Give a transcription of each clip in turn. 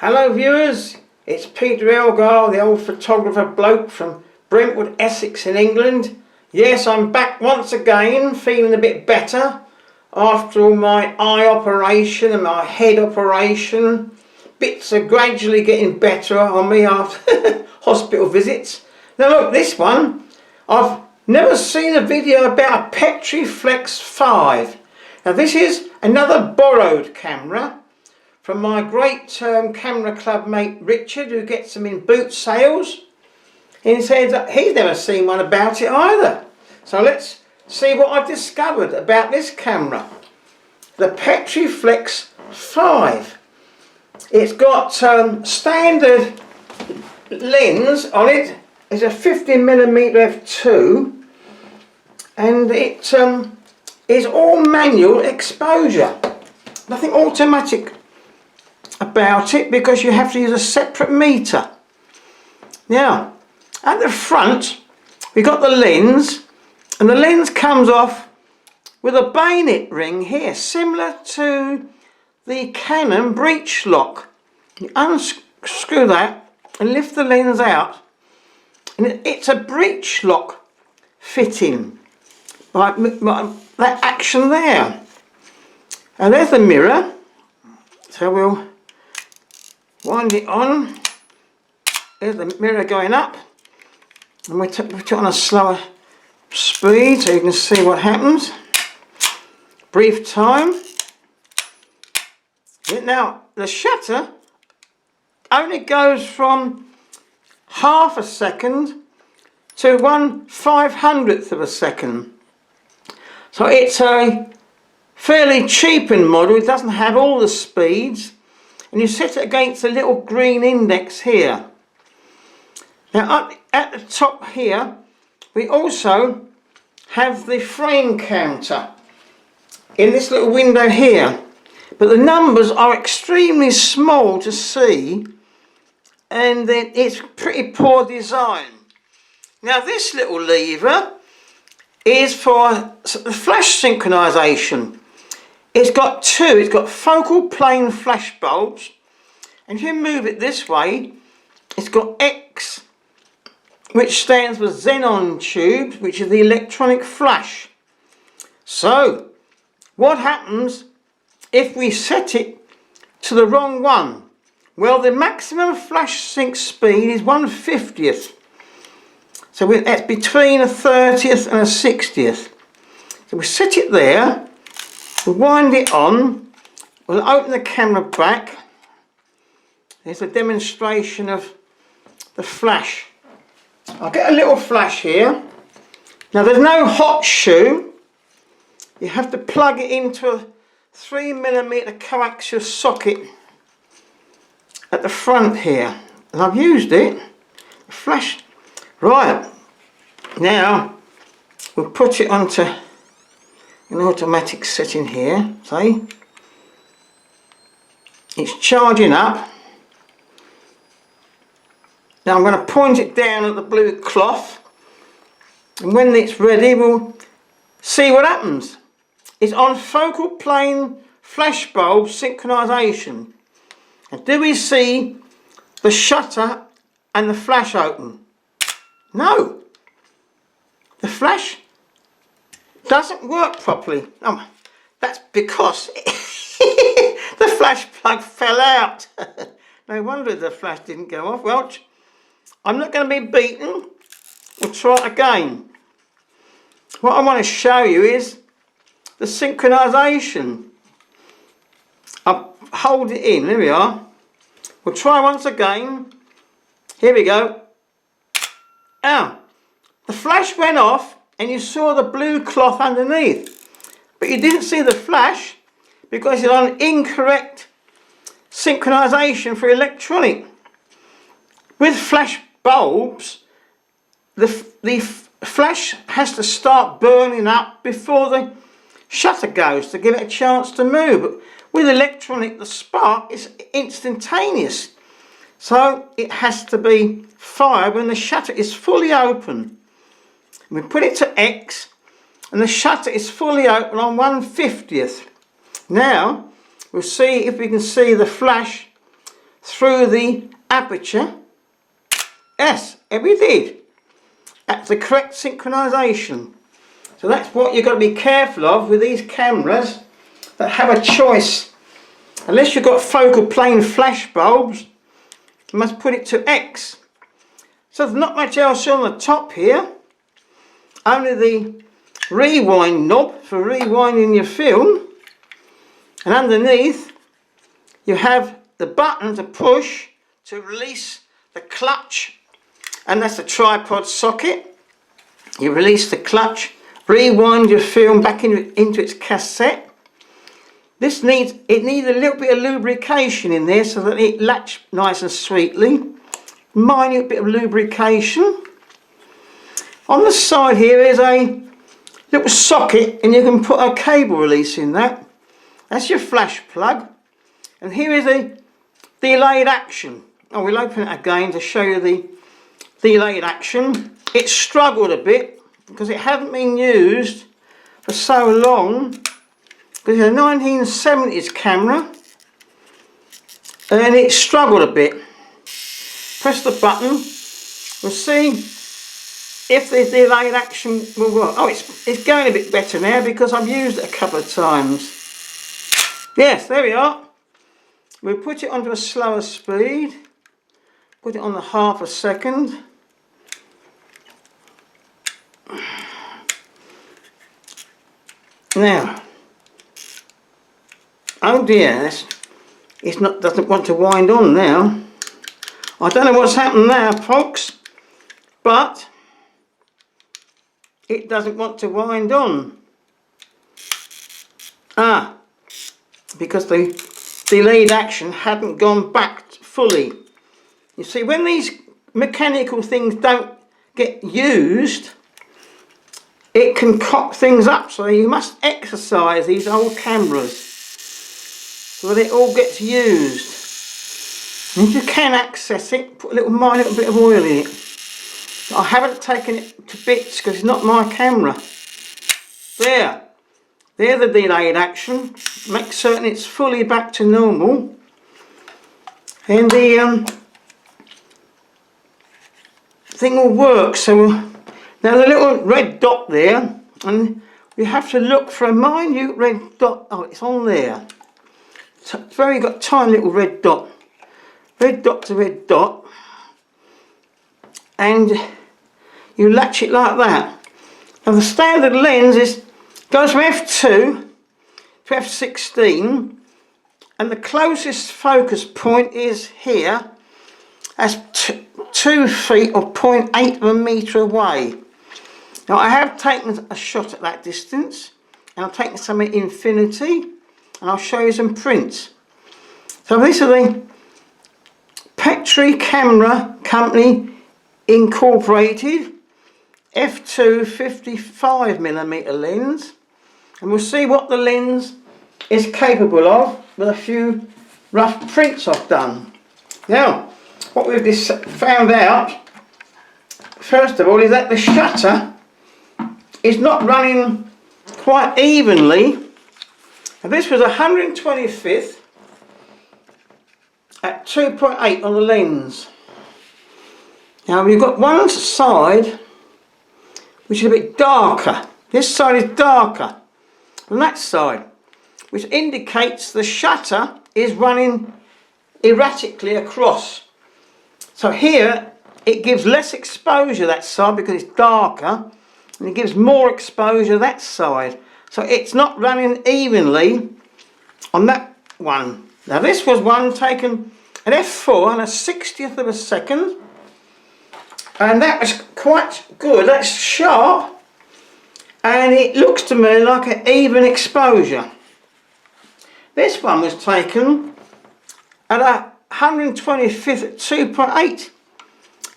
Hello viewers, it's Peter Elgar, the old photographer bloke from Brentwood, Essex in England. Yes, I'm back once again, feeling a bit better after all my eye operation and my head operation. Bits are gradually getting better on me after hospital visits. Now look, this one, I've never seen a video about a PETRIFLEX 5. Now this is another borrowed camera from my great camera club mate Richard, who gets them in boot sales. And he says that he's never seen one about it either. So let's see what I've discovered about this camera. The PETRIFLEX 5. It's got standard lens on it. It's a 50mm f2 and it is all manual exposure. Nothing automatic about it because you have to use a separate meter. Now at the front we got the lens, and the lens comes off with a bayonet ring here, similar to the Canon breech lock. You unscrew that and lift the lens out, and it's a breech lock fitting like that action there. And there's the mirror, so we'll wind it on. There's the mirror going up, and we put it on a slower speed so you can see what happens. Brief time. Now the shutter only goes from half a second to 1/500th of a second. So it's a fairly cheap in model. It doesn't have all the speeds, and you set it against the little green index here. Now up at the top here we also have the frame counter in this little window here, but the numbers are extremely small to see, and it's pretty poor design. Now this little lever is for the flash synchronization. It's got focal plane flash bulbs, and if you move it this way, it's got X, which stands for xenon tubes, which is the electronic flash. So what happens if we set it to the wrong one? Well, the maximum flash sync speed is 1/50th. So that's between a 30th and a 60th. So we set it there, we wind it on, we'll open the camera back. There's a demonstration of the flash. I'll get a little flash here. Now there's no hot shoe. You have to plug it into a 3mm coaxial socket at the front here. And I've used it. The flash. Right. Now we'll put it onto an automatic setting here. See? It's charging up. Now I'm going to point it down at the blue cloth, and when it's ready we'll see what happens. It's on focal plane flash bulb synchronization. And do we see the shutter and the flash open? No! The flash doesn't work properly. Oh, that's because the flash plug fell out. No wonder the flash didn't go off. Well, I'm not going to be beaten. We'll try it again. What I want to show you is the synchronization. I'll hold it in. There we are. We'll try once again. Here we go. Now, the flash went off and you saw the blue cloth underneath, but you didn't see the flash because it's on incorrect synchronization for electronic. With flash bulbs, the flash has to start burning up before the shutter goes to give it a chance to move. But with electronic, the spark is instantaneous, so it has to be fired when the shutter is fully open. We put it to X, and the shutter is fully open on 1/50th. Now we'll see if we can see the flash through the aperture. Yes, we did. That's the correct synchronization. So that's what you've got to be careful of with these cameras that have a choice. Unless you've got focal plane flash bulbs, you must put it to X. So there's not much else on the top here, only the rewind knob for rewinding your film, and underneath you have the button to push to release the clutch, and that's the tripod socket. You release the clutch, rewind your film back into its cassette. It needs a little bit of lubrication in there so that it latches nice and sweetly. Minute bit of lubrication. On the side here is a little socket, and you can put a cable release in that. That's your flash plug. And here is a delayed action. Oh, we'll open it again to show you the delayed action. It struggled a bit because it hadn't been used for so long. It's a 1970s camera, and it struggled a bit. Press the button, we'll see if the delayed action will work. Oh, it's going a bit better now because I've used it a couple of times. Yes, there we are. We'll put it onto a slower speed, put it on the half a second. Now, oh dear, doesn't want to wind on now. I don't know what's happened now, folks, but it doesn't want to wind on. Because the delayed action hadn't gone back fully. You see, when these mechanical things don't get used, it can cock things up, so you must exercise these old cameras so that it all gets used. And if you can access it, put a little bit of oil in it. I haven't taken it to bits because it's not my camera. There's the delayed action. Make certain it's fully back to normal. And the thing will work. So now the little red dot there, and you have to look for a minute red dot. Oh, it's on there. So it's got tiny little red dot. Red dot to red dot. And you latch it like that. Now the standard lens goes from f2 to f16, and the closest focus point is here. That's 2 feet or 0.8 of a metre away. Now I have taken a shot at that distance, and I've taken some at infinity, and I'll show you some prints. So these are the Petri Camera Company Incorporated f2 55mm lens, and we'll see what the lens is capable of with a few rough prints I've done. Now, what we've just found out, first of all, is that the shutter is not running quite evenly. And this was 125th at 2.8 on the lens. Now we've got one side which is a bit darker. This side is darker than that side, which indicates the shutter is running erratically across. So here it gives less exposure that side because it's darker, and it gives more exposure that side. So it's not running evenly on that one. Now this was one taken at f4 and a 60th of a second, and that was quite good. That's sharp, and it looks to me like an even exposure. This one was taken at a 125th at 2.8.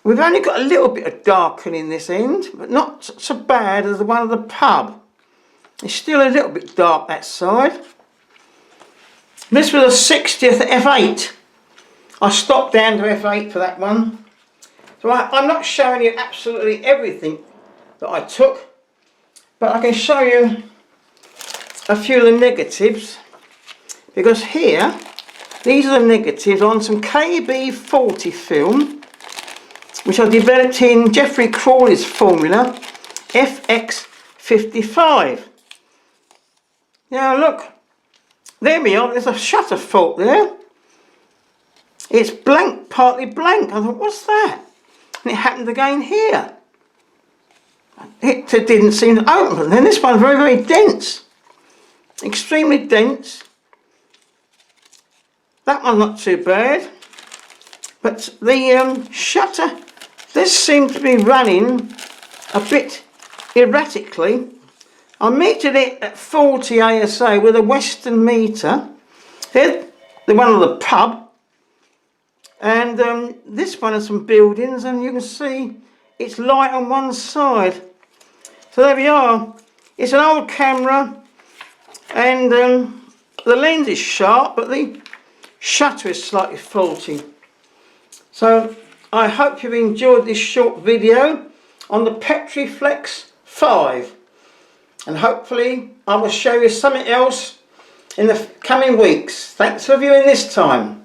We've only got a little bit of darkening in this end, but not so bad as the one of the pub. It's still a little bit dark that side. This was a 60th at f8. I stopped down to f8 for that one. So I'm not showing you absolutely everything that I took, but I can show you a few of the negatives, because here these are the negatives on some KB40 film, which I developed in Geoffrey Crawley's formula, FX55. Now look, there we are, there's a shutter fault there. It's blank, partly blank. I thought, what's that? And it happened again here. It didn't seem to open, but then this one's very, very dense. Extremely dense. That one's not too bad. But the shutter does seem to be running a bit erratically. I metered it at 40 ASA with a Western meter. Here's the one of the pub. And this one has some buildings, and you can see it's light on one side. So there we are. It's an old camera, and the lens is sharp, but the shutter is slightly faulty. So I hope you've enjoyed this short video on the PETRIFLEX 5. And hopefully I will show you something else in the coming weeks. Thanks for viewing this time.